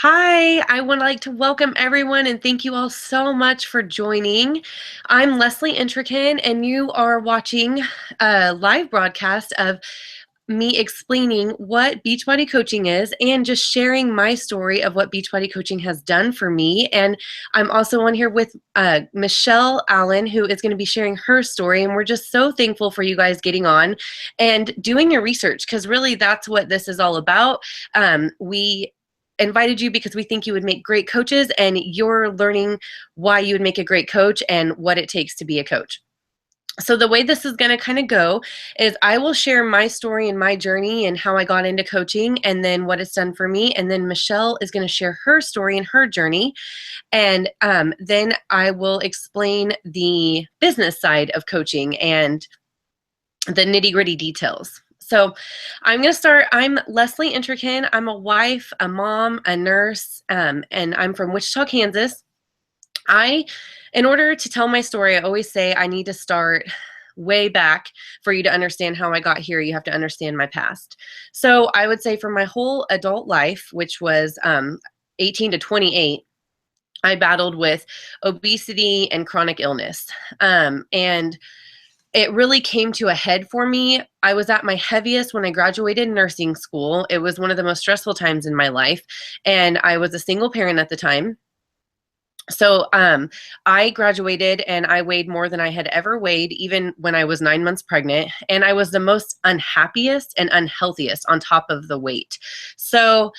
Hi, I would like to welcome everyone and thank you all so much for joining. I'm Leslie Entriken, and you are watching a live broadcast of me explaining what Beachbody coaching is and just sharing my story of what Beachbody coaching has done for me. And I'm also on here with Michele Allen, who is going to be sharing her story. And we're just so thankful for you guys getting on and doing your research, because really that's what this is all about. We invited you because we think you would make great coaches, and you're learning why you would make a great coach and what it takes to be a coach. So the way this is going to kind of go is I will share my story and my journey and how I got into coaching and then what it's done for me. And then Michele is going to share her story and her journey. And then I will explain the business side of coaching and the nitty-gritty details. So I'm going to start. I'm Leslie Entriken. I'm a wife, a mom, a nurse, and I'm from Wichita, Kansas. In order to tell my story, I always say I need to start way back. For you to understand how I got here, you have to understand my past. So I would say for my whole adult life, which was 18 to 28, I battled with obesity and chronic illness. And it really came to a head for me. I was at my heaviest when I graduated nursing school. It was one of the most stressful times in my life, and I was a single parent at the time. So I graduated and I weighed more than I had ever weighed, even when I was 9 months pregnant. And I was the most unhappiest and unhealthiest on top of the weight. So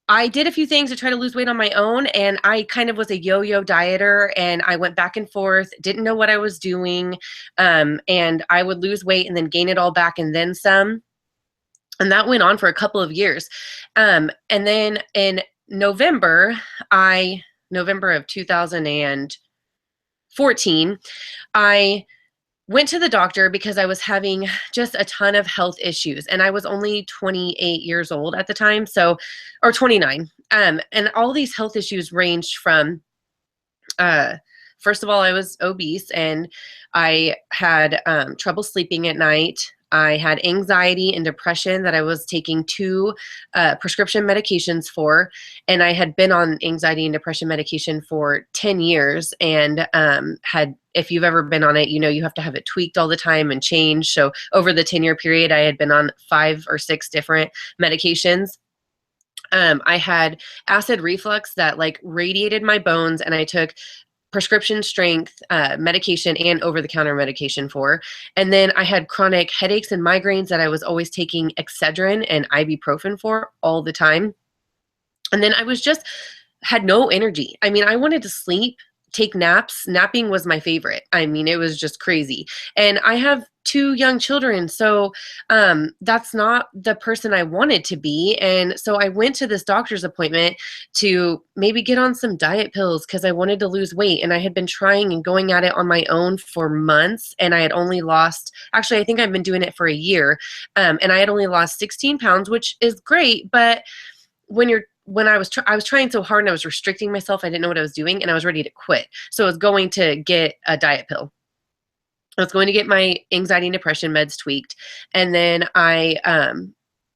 I did a few things to try to lose weight on my own, and I kind of was a yo-yo dieter, and I went back and forth, didn't know what I was doing, and I would lose weight and then gain it all back and then some. And that went on for a couple of years. And then in November of 2014, I went to the doctor because I was having just a ton of health issues, and I was only 28 years old at the time, or 29. And all these health issues ranged from, first of all, I was obese, and I had trouble sleeping at night. I had anxiety and depression that I was taking two prescription medications for, and I had been on anxiety and depression medication for 10 years and if you've ever been on it, you know you have to have it tweaked all the time and changed. So over the 10-year period, I had been on 5 or 6 different medications. I had acid reflux that like radiated my bones, and I took prescription strength medication and over-the-counter medication for. And then I had chronic headaches and migraines that I was always taking Excedrin and ibuprofen for all the time. And then I was just had no energy. I mean, I wanted to sleep, take naps. Napping was my favorite. I mean, it was just crazy. And I have 2 young children, so that's not the person I wanted to be. And so I went to this doctor's appointment to maybe get on some diet pills because I wanted to lose weight. And I had been trying and going at it on my own for months, and I had only lost, actually, I think I've been doing it for a year, and I had only lost 16 pounds, which is great. But when I was trying so hard and I was restricting myself, I didn't know what I was doing, and I was ready to quit. So I was going to get a diet pill. I was going to get my anxiety and depression meds tweaked. And then I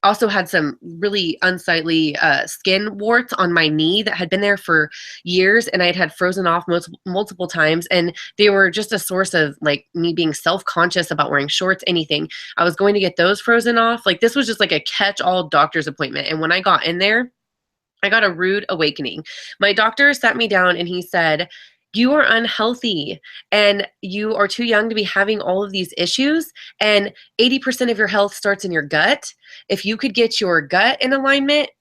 also had some really unsightly skin warts on my knee that had been there for years, and I had frozen off multiple times. And they were just a source of like me being self-conscious about wearing shorts, anything. I was going to get those frozen off. Like this was just like a catch-all doctor's appointment. And when I got in there, I got a rude awakening. My doctor sat me down and he said, "You are unhealthy and you are too young to be having all of these issues. And 80% of your health starts in your gut. If you could get your gut in alignment,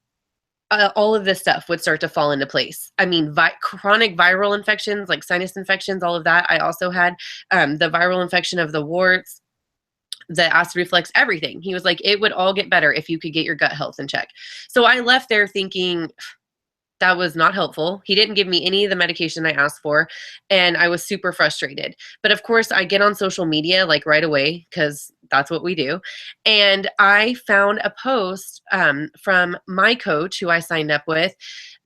all of this stuff would start to fall into place." I mean, chronic viral infections like sinus infections, all of that. I also had the viral infection of the warts, the acid reflux, everything. He was like, it would all get better if you could get your gut health in check. So I left there thinking that was not helpful. He didn't give me any of the medication I asked for, and I was super frustrated. But of course, I get on social media like right away because that's what we do. And I found a post from my coach who I signed up with.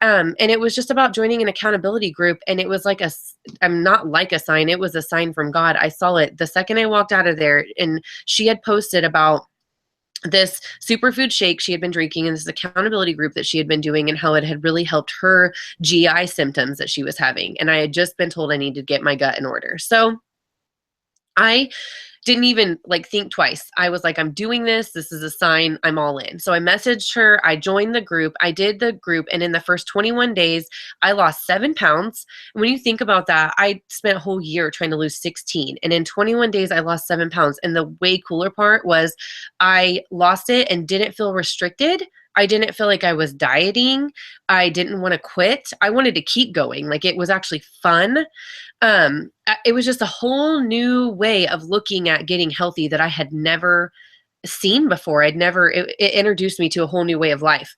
And it was just about joining an accountability group. And it was like I'm not like a sign. It was a sign from God. I saw it the second I walked out of there, and she had posted about this superfood shake she had been drinking and this accountability group that she had been doing and how it had really helped her GI symptoms that she was having. And I had just been told I needed to get my gut in order. So I didn't even like think twice. I was like, I'm doing this. This is a sign. I'm all in. So I messaged her. I joined the group. I did the group. And in the first 21 days, I lost 7 pounds. And when you think about that, I spent a whole year trying to lose 16. And in 21 days, I lost 7 pounds. And the way cooler part was I lost it and didn't feel restricted. I didn't feel like I was dieting. I didn't want to quit. I wanted to keep going. Like it was actually fun. It was just a whole new way of looking at getting healthy that I had never seen before. It introduced me to a whole new way of life.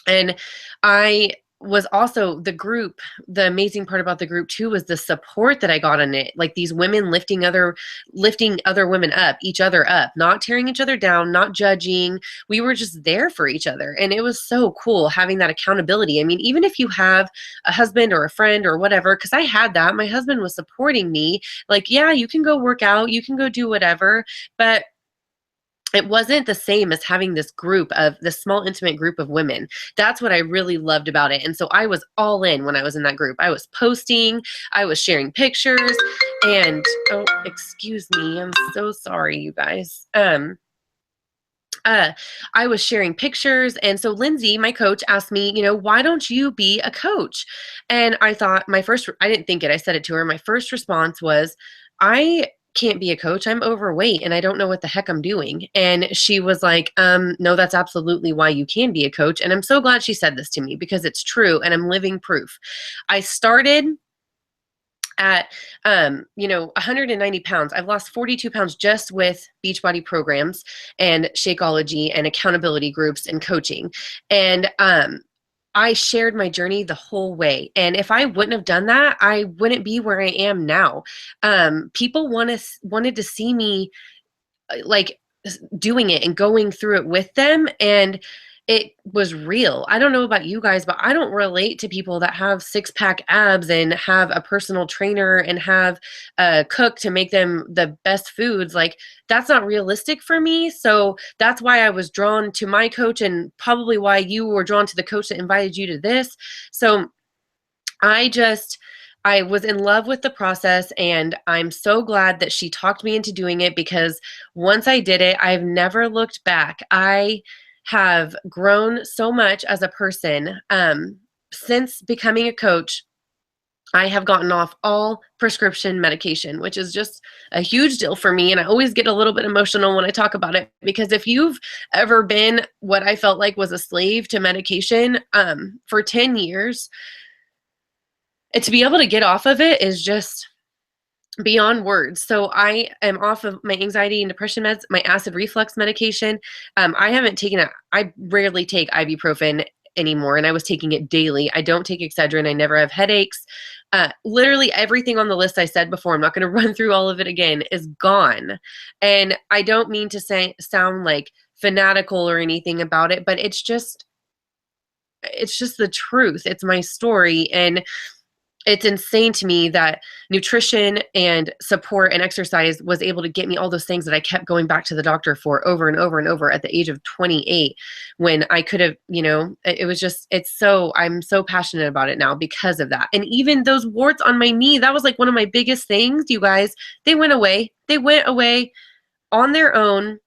And I was also the amazing part about the group too was the support that I got in it. Like these women lifting other women up, each other up, not tearing each other down, not judging. We were just there for each other. And it was so cool having that accountability. I mean, even if you have a husband or a friend or whatever, because I had that, my husband was supporting me. Like, yeah, you can go work out, you can go do whatever, but it wasn't the same as having this small intimate group of women. That's what I really loved about it. And so I was all in when I was in that group. I was posting, I was sharing pictures, and oh, excuse me, I'm so sorry, you guys. I was sharing pictures. And so Lindsay, my coach, asked me, why don't you be a coach? And I thought I didn't think it. I said it to her. My first response was, I can't be a coach. I'm overweight and I don't know what the heck I'm doing. And she was like, no, that's absolutely why you can be a coach. And I'm so glad she said this to me because it's true and I'm living proof. I started at 190 pounds. I've lost 42 pounds just with Beachbody programs and Shakeology and accountability groups and coaching. And I shared my journey the whole way. And if I wouldn't have done that, I wouldn't be where I am now. People wanted to see me like doing it and going through it with them. And it was real. I don't know about you guys, but I don't relate to people that have six-pack abs and have a personal trainer and have a cook to make them the best foods. Like that's not realistic for me. So that's why I was drawn to my coach and probably why you were drawn to the coach that invited you to this. So I was in love with the process and I'm so glad that she talked me into doing it because once I did it, I've never looked back. I have grown so much as a person. Since becoming a coach, I have gotten off all prescription medication, which is just a huge deal for me. And I always get a little bit emotional when I talk about it because if you've ever been what I felt like was a slave to medication for 10 years, to be able to get off of it is just beyond words. So I am off of my anxiety and depression meds, my acid reflux medication. I haven't taken it. I rarely take ibuprofen anymore, and I was taking it daily. I don't take Excedrin. I never have headaches. Literally everything on the list I said before, I'm not going to run through all of it again, is gone. And I don't mean to sound like fanatical or anything about it, but it's just the truth. It's my story. And it's insane to me that nutrition and support and exercise was able to get me all those things that I kept going back to the doctor for over and over and over at the age of 28 when I could have, it was just, I'm so passionate about it now because of that. And even those warts on my knee, that was like one of my biggest things, you guys, they went away. They went away on their own.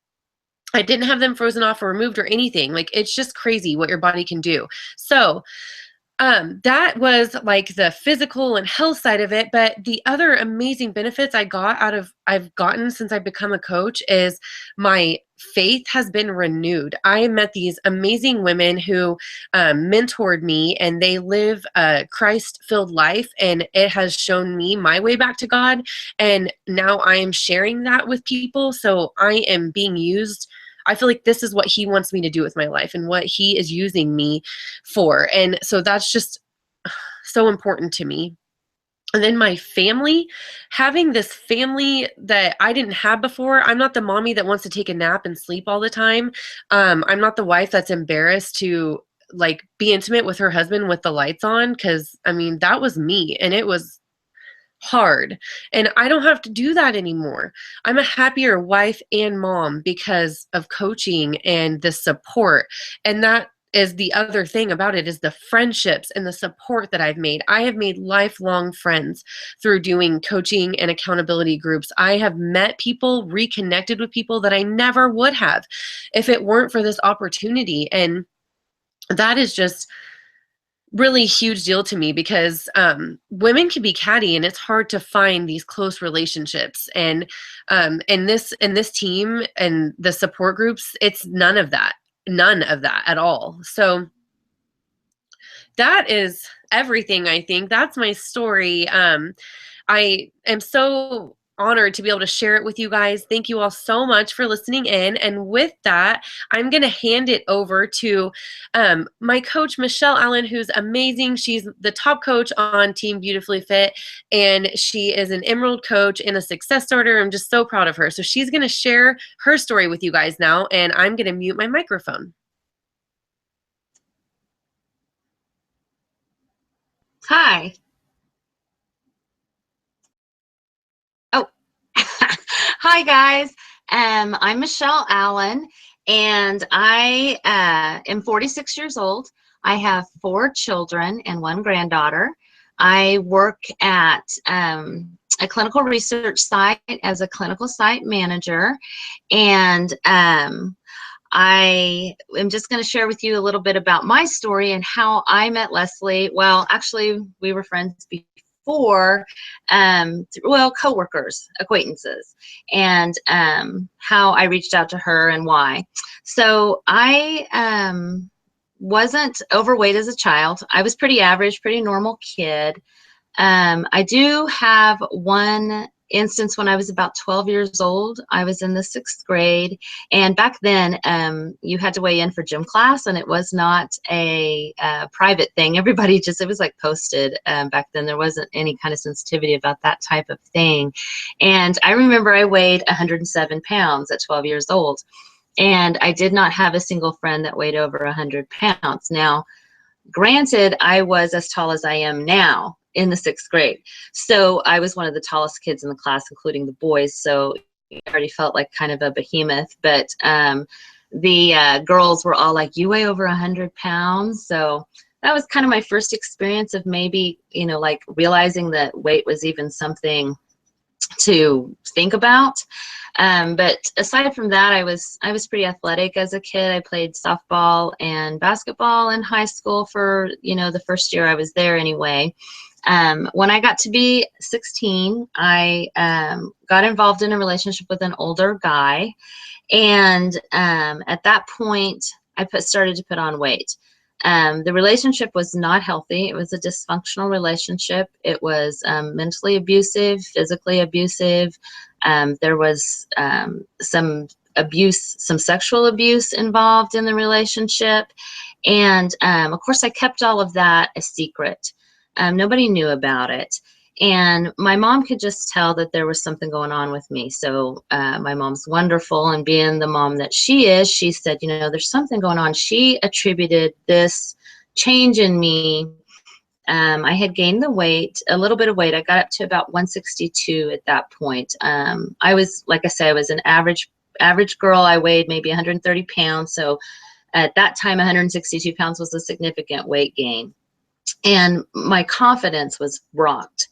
I didn't have them frozen off or removed or anything. Like, it's just crazy what your body can do. So, that was like the physical and health side of it. But the other amazing benefits I've gotten since I've become a coach is my faith has been renewed. I met these amazing women who mentored me and they live a Christ-filled life and it has shown me my way back to God. And now I am sharing that with people. So I am being used. I feel like this is what he wants me to do with my life and what he is using me for. And so that's just so important to me. And then my family, having this family that I didn't have before. I'm not the mommy that wants to take a nap and sleep all the time. I'm not the wife that's embarrassed to like be intimate with her husband with the lights on. Cause I mean, that was me. And it was hard. And I don't have to do that anymore. I'm a happier wife and mom because of coaching and the support. And that is the other thing about it, is the friendships and the support that I've made. I have made lifelong friends through doing coaching and accountability groups. I have met people, reconnected with people that I never would have if it weren't for this opportunity. And that is just really huge deal to me, because women can be catty and it's hard to find these close relationships. And in this team and the support groups, it's none of that, at all. So that is everything. I think that's my story. I am so honored to be able to share it with you guys. Thank you all so much for listening in. And with that, I'm going to hand it over to my coach, Michele Allen, who's amazing. She's the top coach on Team Beautifully Fit, and she is an Emerald coach and a success starter. I'm just so proud of her. So she's going to share her story with you guys now, and I'm going to mute my microphone. Hi. Oh, hi guys. I'm Michele Allen, and I am 46 years old. I have 4 children and 1 granddaughter. I work at a clinical research site as a clinical site manager, and I am just going to share with you a little bit about my story and how I met Leslie. Well, actually, we were friends before, well, coworkers, acquaintances, and how I reached out to her and why. So I wasn't overweight as a child. I was pretty average, pretty normal kid. I do have one instance when I was about 12 years old. I was in the 6th grade, and back then you had to weigh in for gym class, and it was not a private thing. Everybody just, it was like posted. Back then there wasn't any kind of sensitivity about that type of thing. And I remember I weighed 107 pounds at 12 years old, and I did not have a single friend that weighed over 100 pounds. Now, granted, I was as tall as I am now in the 6th grade. So I was one of the tallest kids in the class, including the boys. So I already felt like kind of a behemoth. But the girls were all like, you weigh over 100 pounds. So that was kind of my first experience of maybe, you know, like realizing that weight was even something to think about. But aside from that, I was pretty athletic as a kid. I played softball and basketball in high school for, you know, the first year I was there anyway. When I got to be 16, I got involved in a relationship with an older guy. And at that point, I started to put on weight. The relationship was not healthy. It was a dysfunctional relationship. It was mentally abusive, physically abusive. There was some abuse, some sexual abuse involved in the relationship. And of course, I kept all of that a secret. Nobody knew about it. And my mom could just tell that there was something going on with me. So my mom's wonderful, and being the mom that she is, she said, you know, there's something going on. She attributed this change in me. I had gained the weight, a little bit of weight. I got up to about 162 at that point. I was, like I said, I was an average girl. I weighed maybe 130 pounds. So at that time, 162 pounds was a significant weight gain. And my confidence was rocked.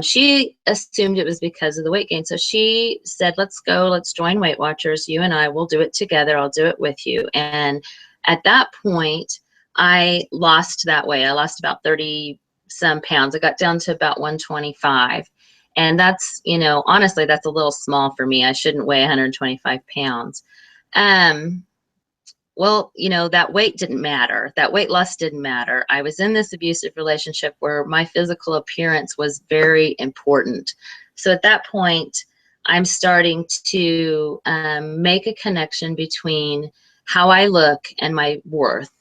She assumed it was because of the weight gain. So she said, let's go, let's join Weight Watchers. You and I will do it together. I'll do it with you. And at that point, I lost that weight. I lost about 30 some pounds. I got down to about 125. And that's, you know, honestly, that's a little small for me. I shouldn't weigh 125 pounds. Well, you know, that weight didn't matter. That weight loss didn't matter. I was in this abusive relationship where my physical appearance was very important. So at that point, I'm starting to make a connection between how I look and my worth,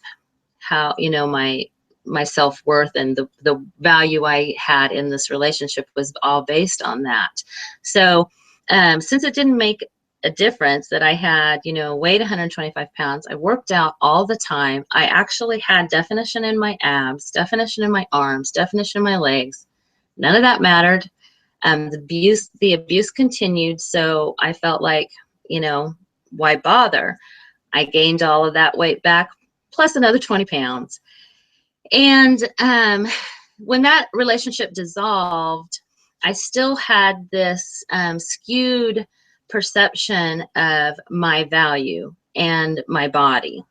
how, you know, my self-worth and the value I had in this relationship was all based on that. So since it didn't make a difference that I had, you know, weighed 125 pounds, I worked out all the time. I actually had definition in my abs, definition in my arms, definition in my legs. None of that mattered. The abuse continued. So I felt like, why bother? I gained all of that weight back, plus another 20 pounds. And when that relationship dissolved, I still had this skewed perception of my value and my body.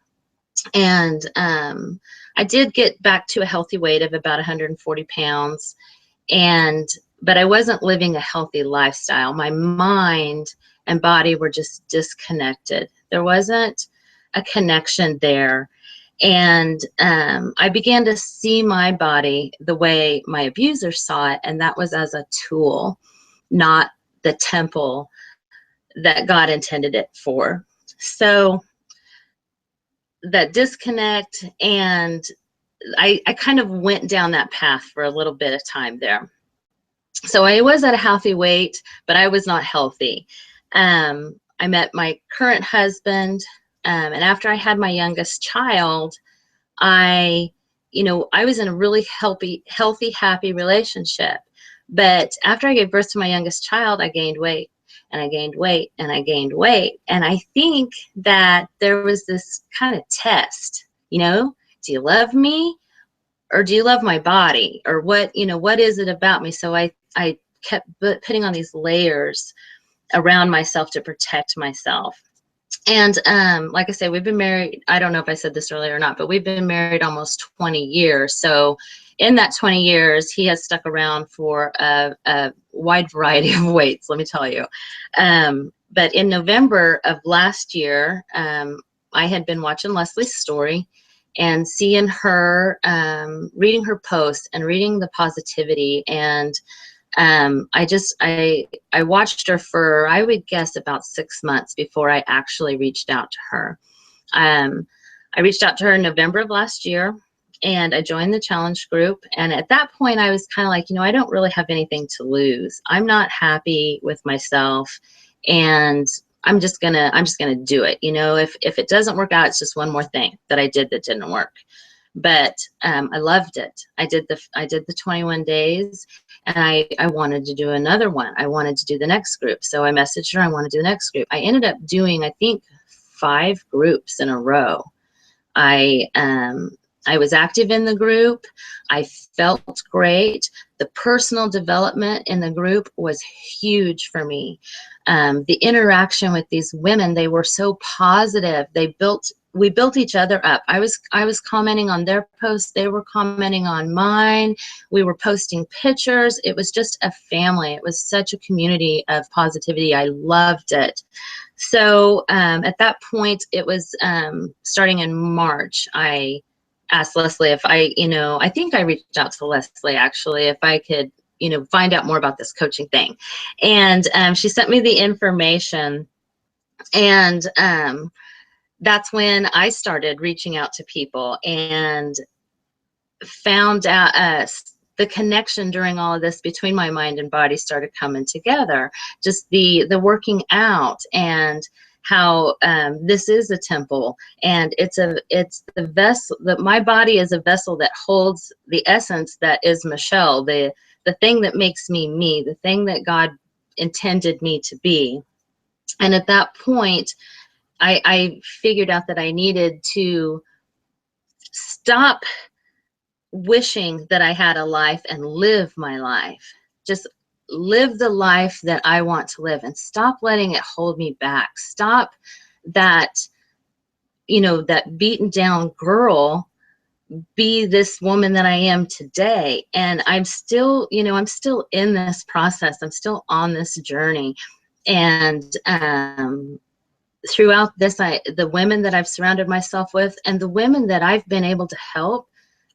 And I did get back to a healthy weight of about 140 pounds. But I wasn't living a healthy lifestyle. My mind and body were just disconnected. There wasn't a connection there. And I began to see my body the way my abuser saw it, and that was as a tool, not the temple that God intended it for. So that disconnect, and I kind of went down that path for a little bit of time there. So I was at a healthy weight, but I was not healthy. I met my current husband, and after I had my youngest child, I was in a really healthy, happy relationship. But after I gave birth to my youngest child, I gained weight, and I gained weight, and I gained weight. And I think that there was this kind of test, do you love me, or do you love my body, or what is it about me? So I kept putting on these layers around myself to protect myself. And like I say, we've been married, I don't know if I said this earlier or not, but we've been married almost 20 years. So in that 20 years, he has stuck around for a wide variety of weights, let me tell you. But in November of last year, I had been watching Leslie's story and seeing her, reading her posts and reading the positivity. And I watched her for, I would guess, about 6 months before I actually reached out to her. I reached out to her in November of last year, and I joined the challenge group. And at that point, I was kind of like, I don't really have anything to lose. I'm not happy with myself, and I'm just gonna do it. If it doesn't work out, it's just one more thing that I did that didn't work. But I loved it. I did the 21 days, and I wanted to do another one. I wanted to do the next group. So I messaged her, I want to do the next group. I ended up doing, I think, 5 groups in a row. I was active in the group. I felt great. The personal development in the group was huge for me. The interaction with these women, they were so positive. We built each other up. I was commenting on their posts. They were commenting on mine. We were posting pictures. It was just a family. It was such a community of positivity. I loved it. So at that point, it was starting in March. I asked Leslie if I think I reached out to Leslie actually, if I could, find out more about this coaching thing. And she sent me the information. And that's when I started reaching out to people and found out the connection during all of this between my mind and body started coming together. Just the working out, and how this is a temple, and it's the vessel, that my body is a vessel that holds the essence that is Michele, the thing that makes me, the thing that God intended me to be. And at that point, I figured out that I needed to stop wishing that I had a life and live my life. Just live the life that I want to live, and stop letting it hold me back. Stop that, that beaten down girl, be this woman that I am today. And I'm still, I'm still in this process. I'm still on this journey. And throughout this, the women that I've surrounded myself with, and the women that I've been able to help,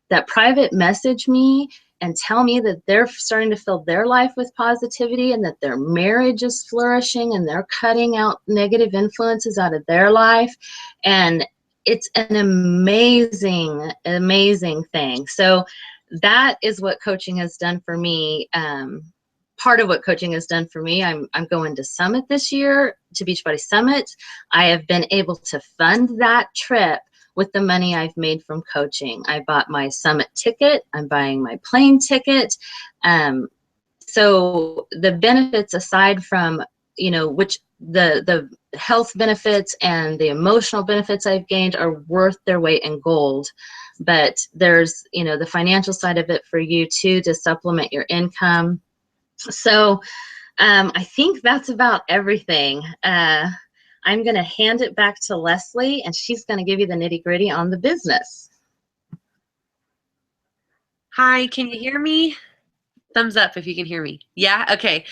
that private message me and tell me that they're starting to fill their life with positivity, and that their marriage is flourishing, and they're cutting out negative influences out of their life. And it's an amazing, amazing thing. So that is what coaching has done for me. Part of what coaching has done for me, I'm going to Summit this year, to Beachbody Summit. I have been able to fund that trip with the money I've made from coaching. I bought my Summit ticket. I'm buying my plane ticket. So the benefits, aside from, which the health benefits and the emotional benefits I've gained, are worth their weight in gold. But there's, the financial side of it for you too, to supplement your income. So I think that's about everything. I'm going to hand it back to Leslie, and she's going to give you the nitty-gritty on the business. Hi, can you hear me? Thumbs up if you can hear me. Yeah? Okay.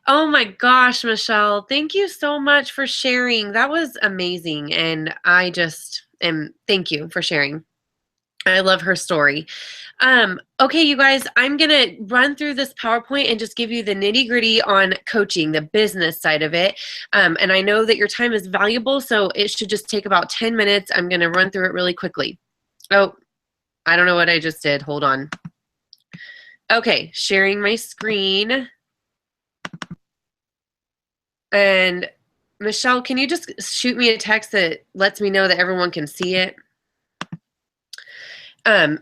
Oh my gosh, Michele, thank you so much for sharing. That was amazing. And I just am, thank you for sharing. I love her story. Okay, you guys, I'm going to run through this PowerPoint and just give you the nitty gritty on coaching, the business side of it. And I know that your time is valuable, so it should just take about 10 minutes. I'm going to run through it really quickly. Oh, I don't know what I just did. Hold on. Okay, sharing my screen. And Michele, can you just shoot me a text that lets me know that everyone can see it?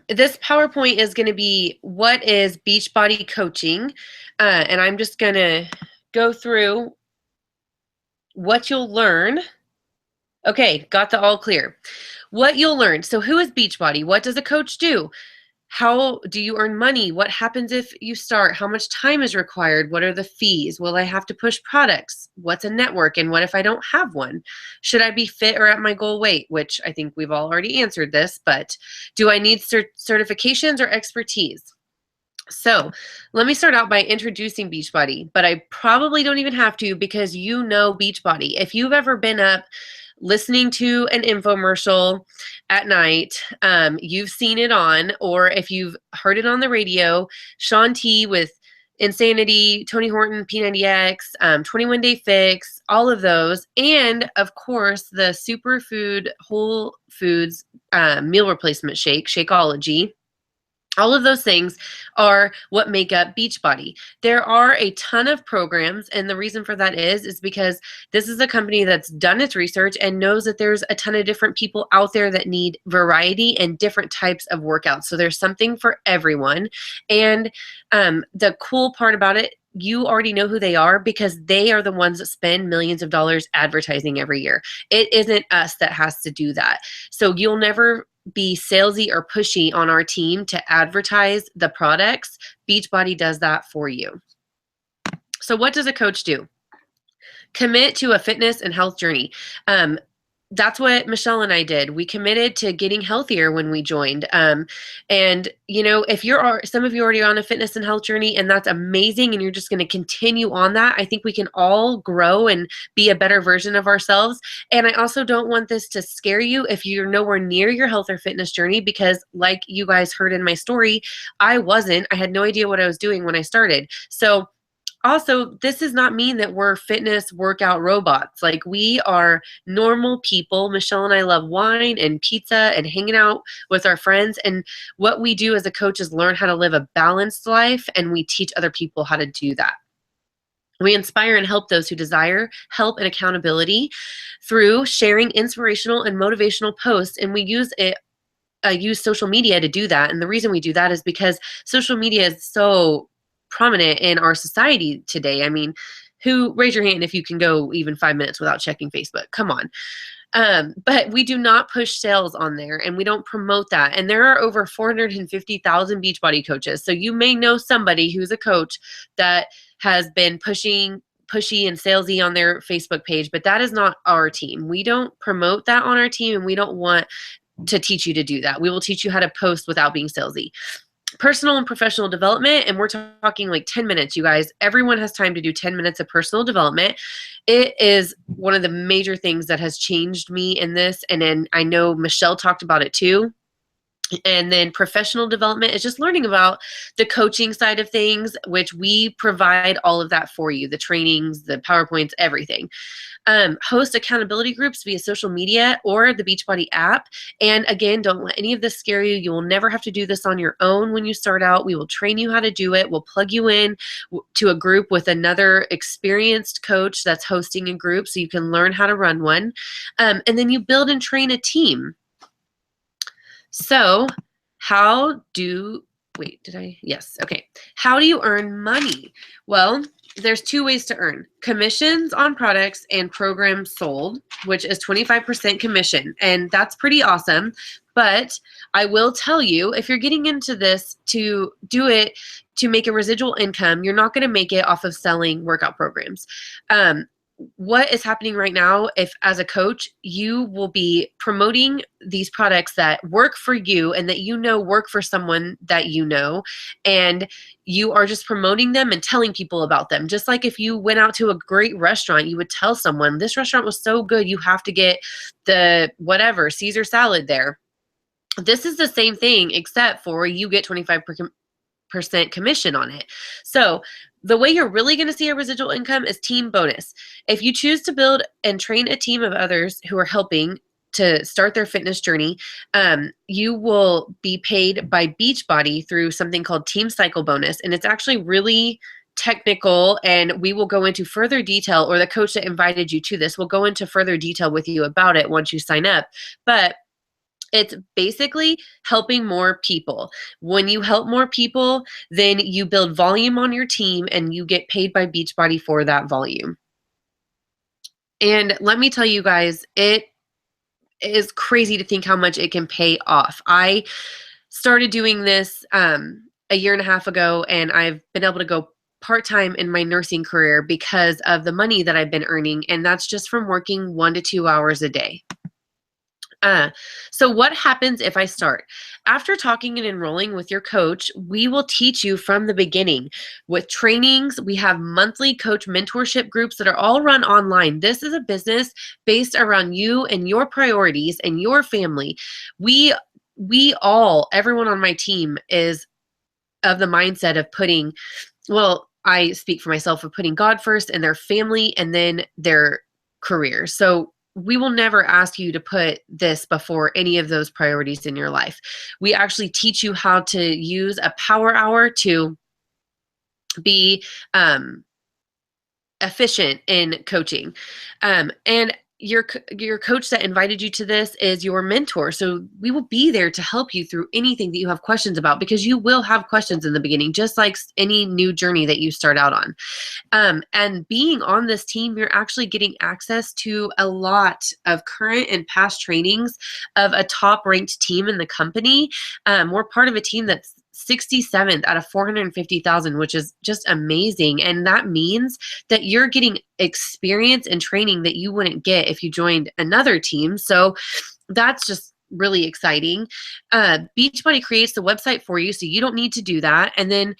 This PowerPoint is going to be what is Beachbody coaching, and I'm just going to go through what you'll learn. Okay, got the all clear. What you'll learn. So who is Beachbody? What does a coach do? How do you earn money? What happens if you start? How much time is required? What are the fees? Will I have to push products? What's a network? And what if I don't have one? Should I be fit or at my goal weight? Which I think we've all already answered this, but do I need certifications or expertise? So let me start out by introducing Beachbody, but I probably don't even have to because you know Beachbody. If you've ever been up listening to an infomercial at night, you've seen it on, or if you've heard it on the radio, Shaun T with Insanity, Tony Horton, P90X, 21 Day Fix, all of those, and of course the Superfood Whole Foods meal replacement shake, Shakeology. All of those things are what make up Beachbody. There are a ton of programs, and the reason for that is because this is a company that's done its research and knows that there's a ton of different people out there that need variety and different types of workouts. So there's something for everyone. And the cool part about it, you already know who they are because they are the ones that spend millions of dollars advertising every year. It isn't us that has to do that. So you'll never be salesy or pushy on our team to advertise the products. Beachbody does that for you. So what does a coach do? Commit to a fitness and health journey. That's what Michele and I did. We committed to getting healthier when we joined. And if some of you already on a fitness and health journey, and that's amazing, and you're just going to continue on that, I think we can all grow and be a better version of ourselves. And I also don't want this to scare you if you're nowhere near your health or fitness journey, because like you guys heard in my story, I had no idea what I was doing when I started. So also, this does not mean that we're fitness workout robots. Like, we are normal people. Michele and I love wine and pizza and hanging out with our friends. And what we do as a coach is learn how to live a balanced life, and we teach other people how to do that. We inspire and help those who desire help and accountability through sharing inspirational and motivational posts, and we use social media to do that. And the reason we do that is because social media is so prominent in our society today. I mean, raise your hand if you can go even 5 minutes without checking Facebook. Come on. But we do not push sales on there, and we don't promote that. And there are over 450,000 Beachbody coaches. So you may know somebody who's a coach that has been pushy and salesy on their Facebook page, but that is not our team. We don't promote that on our team, and we don't want to teach you to do that. We will teach you how to post without being salesy. Personal and professional development, and we're talking like 10 minutes, you guys. Everyone has time to do 10 minutes of personal development. It is one of the major things that has changed me in this, and then I know Michele talked about it too. And then professional development is just learning about the coaching side of things, which we provide all of that for you, the trainings, the PowerPoints, everything. Host accountability groups via social media or the Beachbody app. And again, don't let any of this scare you. You will never have to do this on your own when you start out. We will train you how to do it. We'll plug you in to a group with another experienced coach that's hosting a group so you can learn how to run one. And then you build and train a team. So how do wait, did I? Yes. Okay. How do you earn money? Well, there's two ways to earn: commissions on products and programs sold, which is 25% commission. And that's pretty awesome. But I will tell you, if you're getting into this to do it to make a residual income, you're not going to make it off of selling workout programs. What is happening right now, if as a coach you will be promoting these products that work for you and that work for someone that and you are just promoting them and telling people about them, just like if you went out to a great restaurant, you would tell someone, this restaurant was so good, you have to get the whatever Caesar salad there. This is the same thing, except for you get 25% commission on it. So the way you're really going to see a residual income is team bonus. If you choose to build and train a team of others who are helping to start their fitness journey, you will be paid by Beachbody through something called Team Cycle Bonus. And it's actually really technical, and we will go into further detail, or the coach that invited you to this will go into further detail with you about it once you sign up. But it's basically helping more people. When you help more people, then you build volume on your team and you get paid by Beachbody for that volume. And let me tell you guys, it is crazy to think how much it can pay off. I started doing this a year and a half ago, and I've been able to go part-time in my nursing career because of the money that I've been earning, and that's just from working 1 to 2 hours a day. So what happens if I start? After talking and enrolling with your coach, we will teach you from the beginning. With trainings, we have monthly coach mentorship groups that are all run online. This is a business based around you and your priorities and your family. We all, everyone on my team is of the mindset of I speak for myself, of putting God first and their family and then their career. So we will never ask you to put this before any of those priorities in your life. We actually teach you how to use a power hour to be efficient in coaching. And your coach that invited you to this is your mentor. So we will be there to help you through anything that you have questions about, because you will have questions in the beginning, just like any new journey that you start out on. And being on this team, you're actually getting access to a lot of current and past trainings of a top ranked team in the company. We're part of a team that's 67th out of 450,000, which is just amazing. And that means that you're getting experience and training that you wouldn't get if you joined another team. So that's just really exciting. Beachbody creates the website for you, so you don't need to do that. And then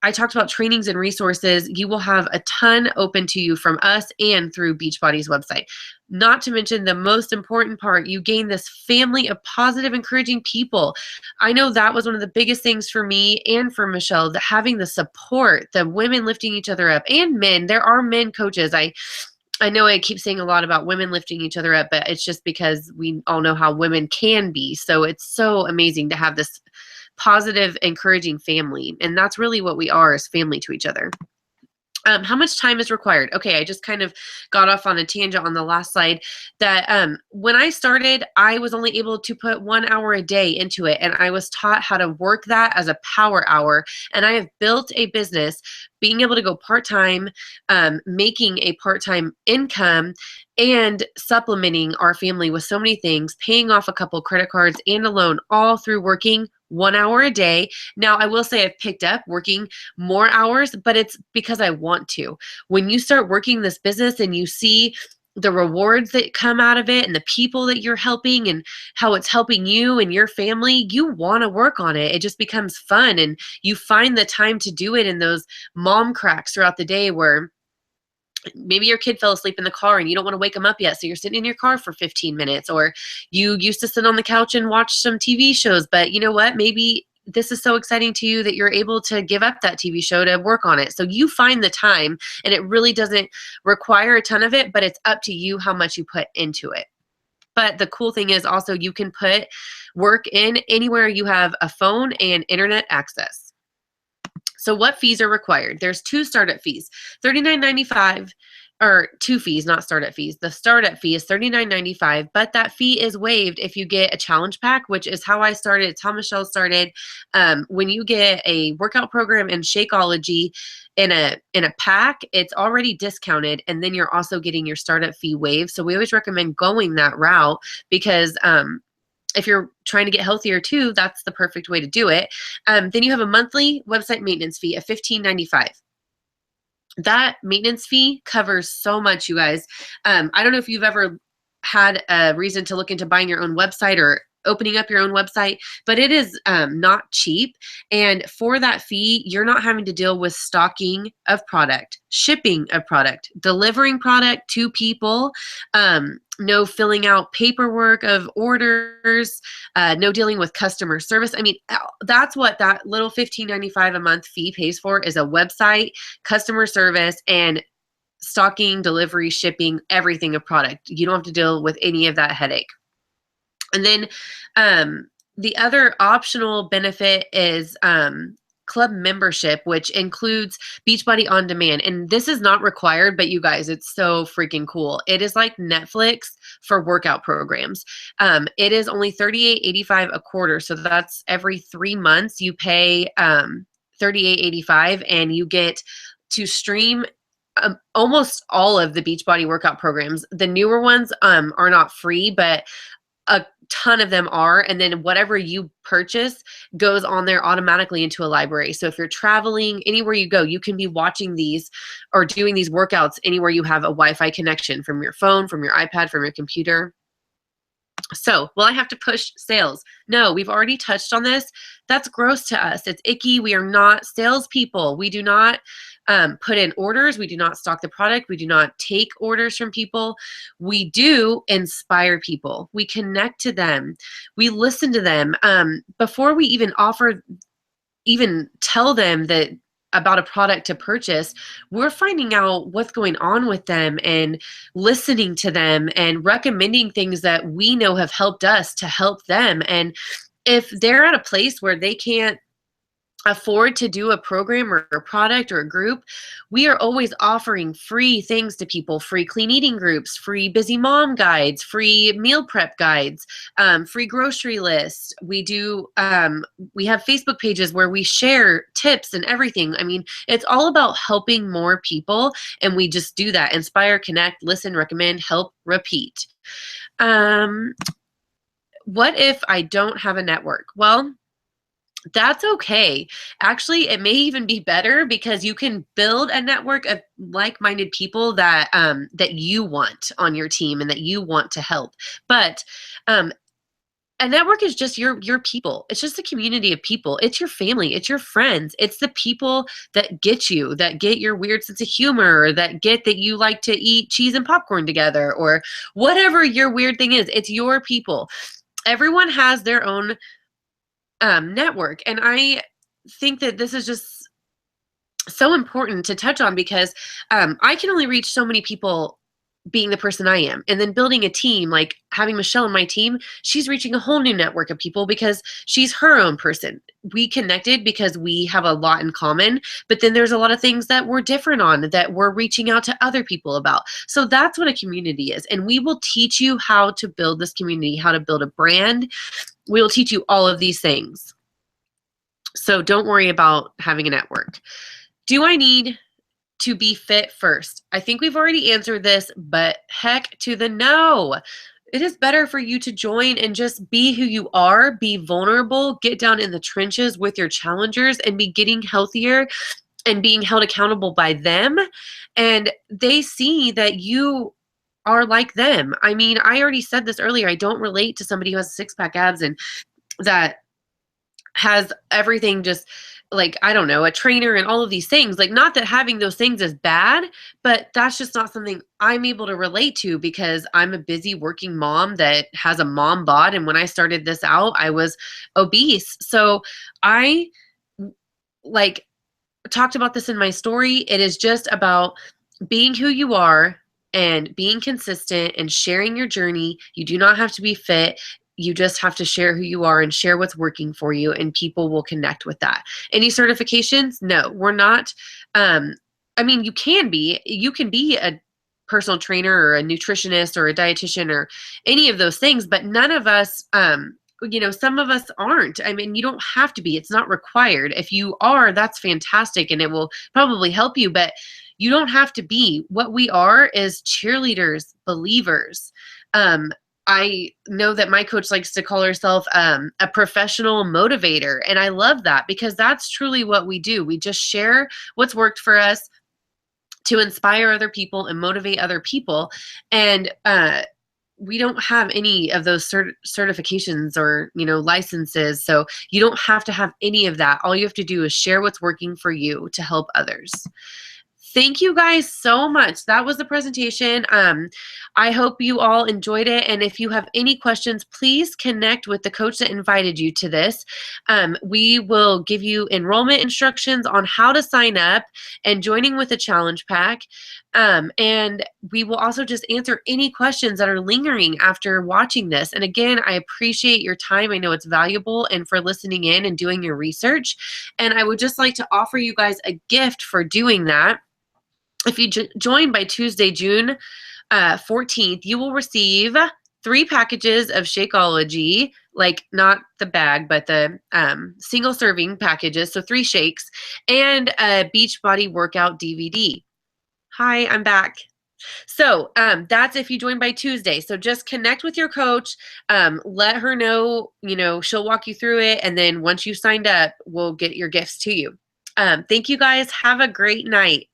I talked about trainings and resources. You will have a ton open to you from us and through Beachbody's website. Not to mention the most important part, you gain this family of positive, encouraging people. I know that was one of the biggest things for me and for Michele, that having the support, the women lifting each other up, and men. There are men coaches. I know I keep saying a lot about women lifting each other up, but it's just because we all know how women can be. So it's so amazing to have this positive, encouraging family. And that's really what we are, as family to each other. How much time is required? Okay, I just kind of got off on a tangent on the last slide that when I started, I was only able to put 1 hour a day into it. And I was taught how to work that as a power hour. And I have built a business being able to go part-time, making a part-time income, and supplementing our family with so many things, paying off a couple credit cards and a loan, all through working 1 hour a day. Now, I will say I've picked up working more hours, but it's because I want to. When you start working this business and you see the rewards that come out of it and the people that you're helping and how it's helping you and your family, you want to work on it. It just becomes fun, and you find the time to do it in those mom cracks throughout the day where maybe your kid fell asleep in the car and you don't want to wake them up yet. So you're sitting in your car for 15 minutes, or you used to sit on the couch and watch some TV shows, but you know what? Maybe this is so exciting to you that you're able to give up that TV show to work on it. So you find the time, and it really doesn't require a ton of it, but it's up to you how much you put into it. But the cool thing is also you can put work in anywhere you have a phone and internet access. So what fees are required? There's 2 startup fees, $39.95 or two fees, not startup fees. The startup fee is $39.95, but that fee is waived if you get a challenge pack, which is how I started. It's how Michele started. When you get a workout program and Shakeology in a pack, it's already discounted, and then you're also getting your startup fee waived. So we always recommend going that route because if you're trying to get healthier too, that's the perfect way to do it. Then you have a monthly website maintenance fee of $15.95. That maintenance fee covers so much, you guys. I don't know if you've ever had a reason to look into buying your own website or opening up your own website, but it is not cheap. And for that fee, you're not having to deal with stocking of product, shipping of product, delivering product to people, no filling out paperwork of orders, no dealing with customer service. I mean, that's what that little $15.95 a month fee pays for, is a website, customer service, and stocking, delivery, shipping, everything of product. You don't have to deal with any of that headache. And then the other optional benefit is club membership, which includes Beachbody On Demand. And this is not required, but you guys, it's so freaking cool. It is like Netflix for workout programs. It is only $38.85 a quarter. So that's every 3 months you pay $38.85, and you get to stream almost all of the Beachbody workout programs. The newer ones are not free, but a ton of them are. And then whatever you purchase goes on there automatically into a library. So if you're traveling, anywhere you go, you can be watching these or doing these workouts anywhere you have a Wi-Fi connection, from your phone, from your iPad, from your computer. So, will I have to push sales? No, we've already touched on this. That's gross to us. It's icky. We are not salespeople. We do not put in orders. We do not stock the product. We do not take orders from people. We do inspire people. We connect to them. We listen to them. Before we even tell them that about a product to purchase, we're finding out what's going on with them and listening to them and recommending things that we know have helped us to help them. And if they're at a place where they can't afford to do a program or a product or a group, we are always offering free things to people: free clean eating groups, free busy mom guides, free meal prep guides, free grocery lists. We have Facebook pages where we share tips and everything. I mean, it's all about helping more people, and we just do that: inspire, connect, listen, recommend, help, repeat. What if I don't have a network? Well, that's okay. Actually, it may even be better, because you can build a network of like-minded people that that you want on your team and that you want to help. But a network is just your people. It's just a community of people. It's your family. It's your friends. It's the people that get you, that get your weird sense of humor, or that get that you like to eat cheese and popcorn together, or whatever your weird thing is. It's your people. Everyone has their own network. And I think that this is just so important to touch on, because I can only reach so many people being the person I am. And then building a team, like having Michele on my team, she's reaching a whole new network of people because she's her own person. We connected because we have a lot in common, but then there's a lot of things that we're different on that we're reaching out to other people about. So that's what a community is. And we will teach you how to build this community, how to build a brand. We will teach you all of these things. So don't worry about having a network. Do I need to be fit first? I think we've already answered this, but heck to the no. It is better for you to join and just be who you are, be vulnerable, get down in the trenches with your challengers, and be getting healthier and being held accountable by them. And they see that you are like them. I mean, I already said this earlier. I don't relate to somebody who has six-pack abs and that has everything, just like, I don't know, a trainer and all of these things. Like, not that having those things is bad, but that's just not something I'm able to relate to, because I'm a busy working mom that has a mom bod. And when I started this out, I was obese. So I like talked about this in my story. It is just about being who you are and being consistent and sharing your journey. You do not have to be fit. You just have to share who you are and share what's working for you, and people will connect with that. Any certifications? No, we're not. I mean, you can be a personal trainer or a nutritionist or a dietitian or any of those things, but none of us, some of us aren't. I mean, you don't have to be. It's not required. If you are, that's fantastic, and it will probably help you, but you don't have to be. What we are is cheerleaders, believers. I know that my coach likes to call herself a professional motivator, and I love that because that's truly what we do. We just share what's worked for us to inspire other people and motivate other people. And we don't have any of those certifications or licenses, so you don't have to have any of that. All you have to do is share what's working for you to help others. Thank you guys so much. That was the presentation. I hope you all enjoyed it. And if you have any questions, please connect with the coach that invited you to this. We will give you enrollment instructions on how to sign up and joining with the challenge pack. And we will also just answer any questions that are lingering after watching this. And again, I appreciate your time. I know it's valuable, and for listening in and doing your research. And I would just like to offer you guys a gift for doing that. If you join by Tuesday, June 14th, you will receive 3 packages of Shakeology, like not the bag, but the single serving packages, so 3 shakes, and a Beachbody workout DVD. Hi, I'm back. So that's if you join by Tuesday. So just connect with your coach, let her know, she'll walk you through it. And then once you signed up, we'll get your gifts to you. Thank you guys. Have a great night.